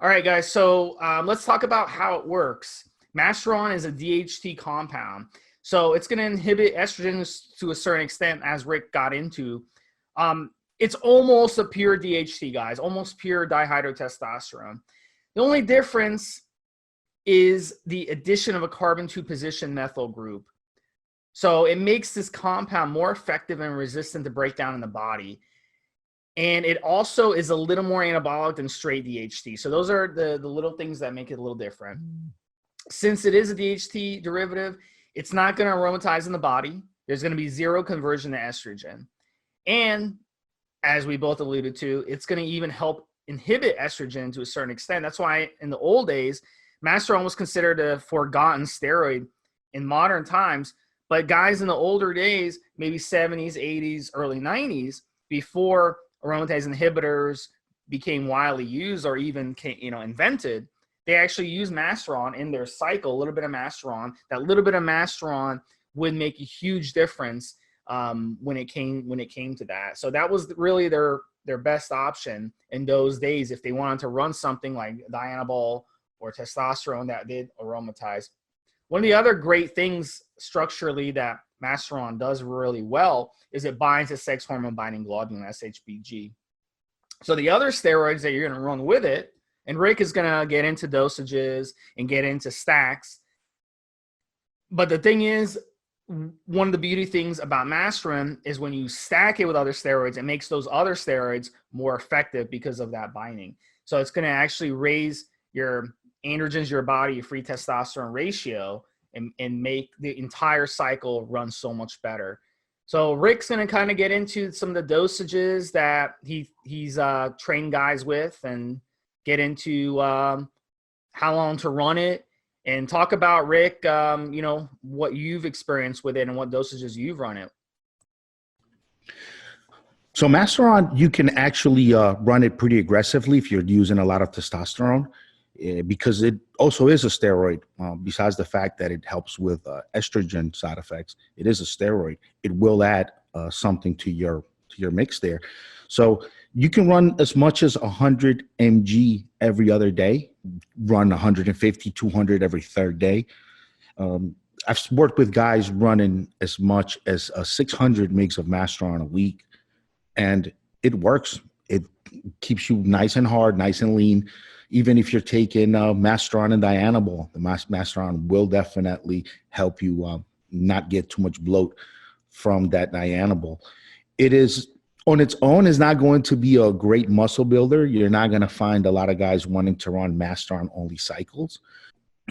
All right, guys. So let's talk about how it works. Masteron is a DHT compound. So it's going to inhibit estrogen to a certain extent, as Rick got into. It's almost a pure DHT, guys, almost pure dihydrotestosterone. The only difference is the addition of a carbon 2 position methyl group. So it makes this compound more effective and resistant to breakdown in the body. And it also is a little more anabolic than straight DHT. So those are the little things that make it a little different. Since it is a DHT derivative, it's not going to aromatize in the body. There's going to be zero conversion to estrogen. And as we both alluded to, it's going to even help inhibit estrogen to a certain extent. That's why in the old days, Masteron was considered a forgotten steroid in modern times. But guys in the older days, maybe 70s, 80s, early 90s, before aromatase inhibitors became widely used or even invented, they actually used Masteron in their cycle, a little bit of Masteron. That little bit of Masteron would make a huge difference when it came to that. So that was really their best option in those days if they wanted to run something like Dianabol or testosterone that did aromatize. One of the other great things structurally that Masteron does really well is it binds to sex hormone binding globulin, SHBG. So the other steroids that you're going to run with it, and Rick is going to get into dosages and get into stacks. But the thing is, one of the beauty things about Masteron is when you stack it with other steroids, it makes those other steroids more effective because of that binding. So it's going to actually raise your androgens, your body, your free testosterone ratio, and make the entire cycle run so much better. So Rick's going to kind of get into some of the dosages that he's trained guys with and get into how long to run it and talk about, Rick, what you've experienced with it and what dosages you've run it. So Masteron, you can actually run it pretty aggressively if you're using a lot of testosterone. Because it also is a steroid, besides the fact that it helps with estrogen side effects. It is a steroid. It will add something to your mix there. So you can run as much as 100 mg every other day, run 150, 200 every third day. I've worked with guys running as much as 600 mgs of Masteron a week, and it works. It keeps you nice and hard, nice and lean. Even if you're taking Masteron and Dianabol, the Masteron will definitely help you not get too much bloat from that Dianabol. It is, on its own, is not going to be a great muscle builder. You're not going to find a lot of guys wanting to run Masteron-only cycles.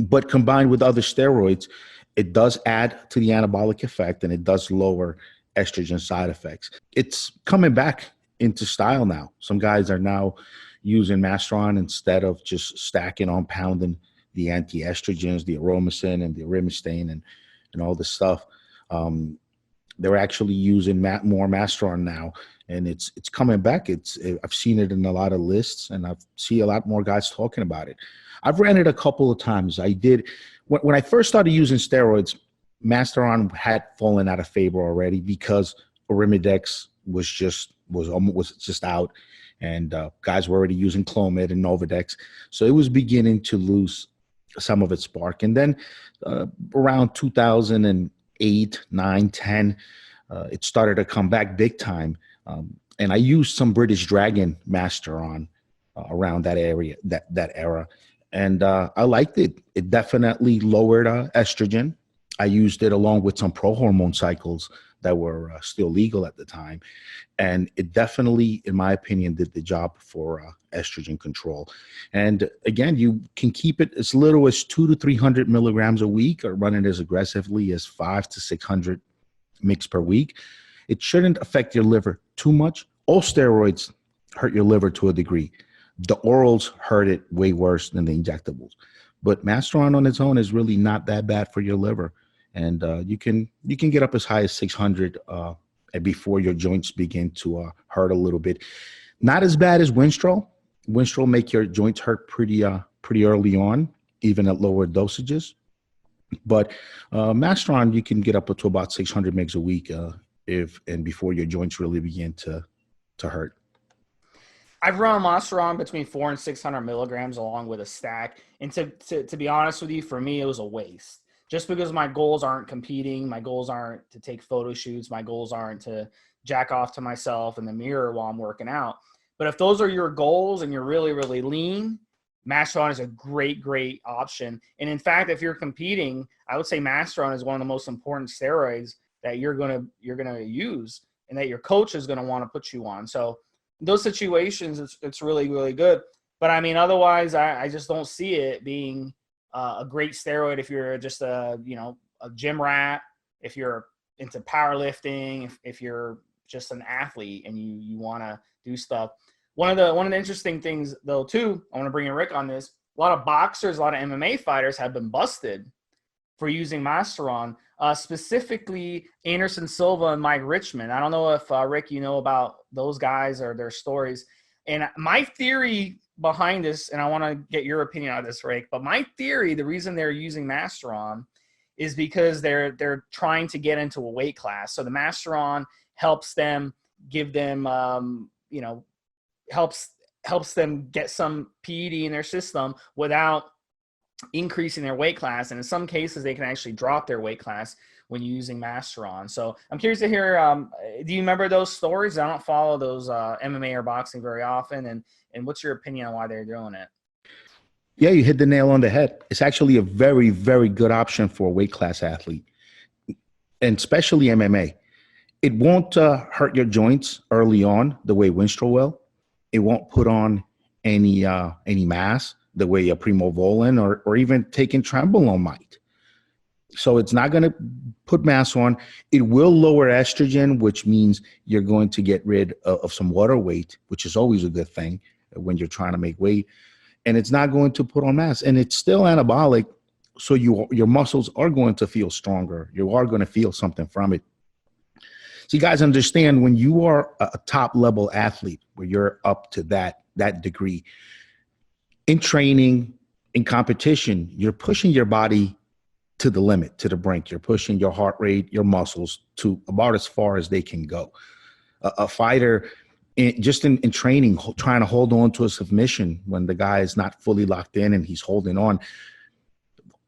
But combined with other steroids, it does add to the anabolic effect, and it does lower estrogen side effects. It's coming back into style now. Some guys are now using Masteron instead of just stacking on pounding the anti-estrogens, the aromasin and the arimistane and all this stuff. They're actually using more Masteron now, and it's coming back. I've seen it in a lot of lists, and I see a lot more guys talking about it. I've ran it a couple of times. I did when I first started using steroids. Masteron had fallen out of favor already because Arimidex was just out. And guys were already using Clomid and Novadex. So it was beginning to lose some of its spark. And then around 2008, 9, 10, it started to come back big time. And I used some British Dragon Masteron around that era. And I liked it. It definitely lowered estrogen. I used it along with some pro-hormone cycles that were still legal at the time. And it definitely, in my opinion, did the job for estrogen control. And again, you can keep it as little as 200 to 300 milligrams a week, or run it as aggressively as 500 to 600 mg per week. It shouldn't affect your liver too much. All steroids hurt your liver to a degree. The orals hurt it way worse than the injectables. But Masteron on its own is really not that bad for your liver. And you can get up as high as 600 before your joints begin to hurt a little bit. Not as bad as Winstrol. Winstrol make your joints hurt pretty early on, even at lower dosages. But Masteron, you can get up to about 600 mg a week before your joints really begin to hurt. I've run Masteron between 400 and 600 milligrams along with a stack. And to be honest with you, for me, it was a waste. Just because my goals aren't competing, my goals aren't to take photo shoots, my goals aren't to jack off to myself in the mirror while I'm working out. But if those are your goals and you're really, really lean, Masteron is a great, great option. And in fact, if you're competing, I would say Masteron is one of the most important steroids that you're gonna use and that your coach is gonna want to put you on. So in those situations, it's really, really good. But I mean, otherwise, I just don't see it being a great steroid if you're just a gym rat, if you're into powerlifting, if you're just an athlete and you want to do stuff. One of the interesting things though too, I want to bring in Rick on this. A lot of boxers, a lot of MMA fighters have been busted for using Masteron, specifically Anderson Silva and Mike Richmond. I don't know if Rick, you know about those guys or their stories. And my theory behind this, and I want to get your opinion on this, Rick, but my theory, the reason they're using Masteron is because they're trying to get into a weight class. So the Masteron helps them, give them, helps them get some PED in their system without increasing their weight class. And in some cases, they can actually drop their weight class when you're using Masteron. So I'm curious to hear, do you remember those stories? I don't follow those MMA or boxing very often. And what's your opinion on why they're doing it? Yeah, you hit the nail on the head. It's actually a very, very good option for a weight class athlete, and especially MMA. It won't hurt your joints early on the way Winstrol will. It won't put on any mass the way a Primobolan or even taking Trenbolone might. So it's not going to put mass on. It will lower estrogen, which means you're going to get rid of some water weight, which is always a good thing when you're trying to make weight. And it's not going to put on mass. And it's still anabolic, so your muscles are going to feel stronger. You are going to feel something from it. So you guys understand, when you are a top level athlete, where you're up to that degree, in training, in competition, you're pushing your body to the limit, to the brink. You're pushing your heart rate, your muscles to about as far as they can go. A fighter, in training, trying to hold on to a submission when the guy is not fully locked in and he's holding on,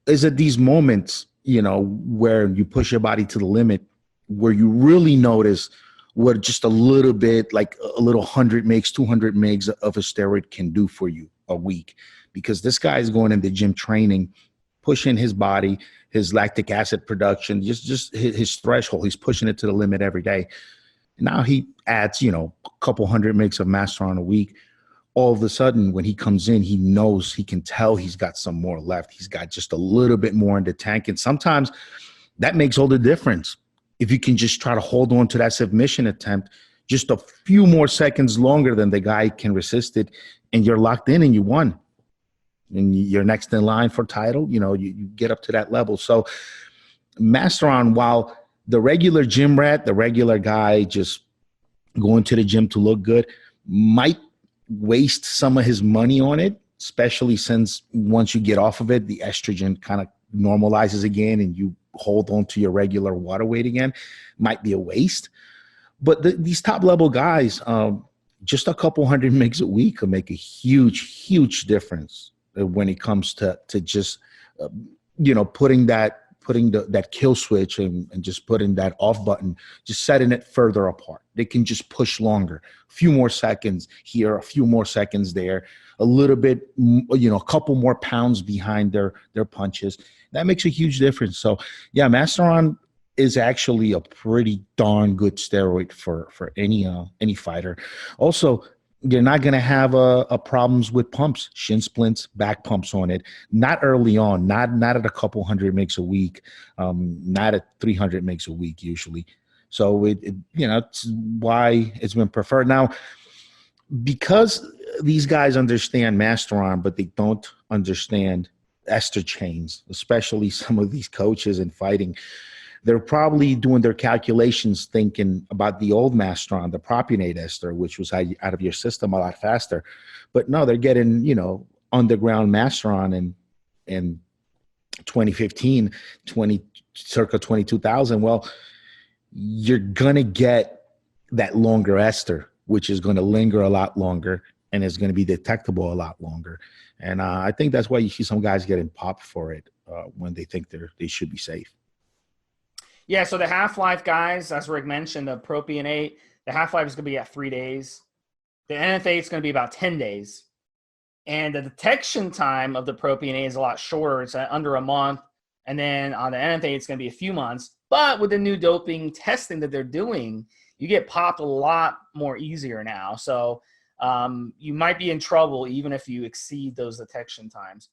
is at these moments, where you push your body to the limit, where you really notice what just a little bit, like a little 100 mgs, 200 mgs of a steroid can do for you a week. Because this guy is going in the gym training, pushing his body, his lactic acid production, just his threshold. He's pushing it to the limit every day. Now he adds, a couple 100 mgs of Masteron a week. All of a sudden, when he comes in, he knows, he can tell he's got some more left. He's got just a little bit more in the tank. And sometimes that makes all the difference. If you can just try to hold on to that submission attempt just a few more seconds longer than the guy can resist it, and you're locked in and you won. And you're next in line for title, you get up to that level. So Masteron, while the regular gym rat, the regular guy just going to the gym to look good, might waste some of his money on it, especially since once you get off of it, the estrogen kind of normalizes again and you hold on to your regular water weight again, might be a waste. But these top level guys, just a couple 100 mgs a week could make a huge, huge difference when it comes to just, putting that kill switch and just putting that off button, just setting it further apart. They can just push longer, a few more seconds here, a few more seconds there, a little bit, a couple more pounds behind their punches. That makes a huge difference. So yeah, Masteron is actually a pretty darn good steroid for any fighter. Also, you're not going to have problems with pumps, shin splints, back pumps on it. Not early on, not at a couple 100 mgs a week, not at 300 mgs a week usually. So it's why it's been preferred. Now, because these guys understand Masteron, but they don't understand ester chains, especially some of these coaches in fighting, they're probably doing their calculations thinking about the old Masteron, the propionate ester, which was out of your system a lot faster. But no, they're getting, underground Masteron in 2015, circa 22,000. Well, you're going to get that longer ester, which is going to linger a lot longer. and it's going to be detectable a lot longer. And I think that's why you see some guys getting popped for it when they think they should be safe. Yeah, so the half-life, guys, as Rick mentioned, the propionate, the half-life is going to be at 3 days. The NFA is going to be about 10 days. And the detection time of the propionate is a lot shorter. It's under a month. And then on the NFA, it's going to be a few months. But with the new doping testing that they're doing, you get popped a lot more easier now. So you might be in trouble even if you exceed those detection times.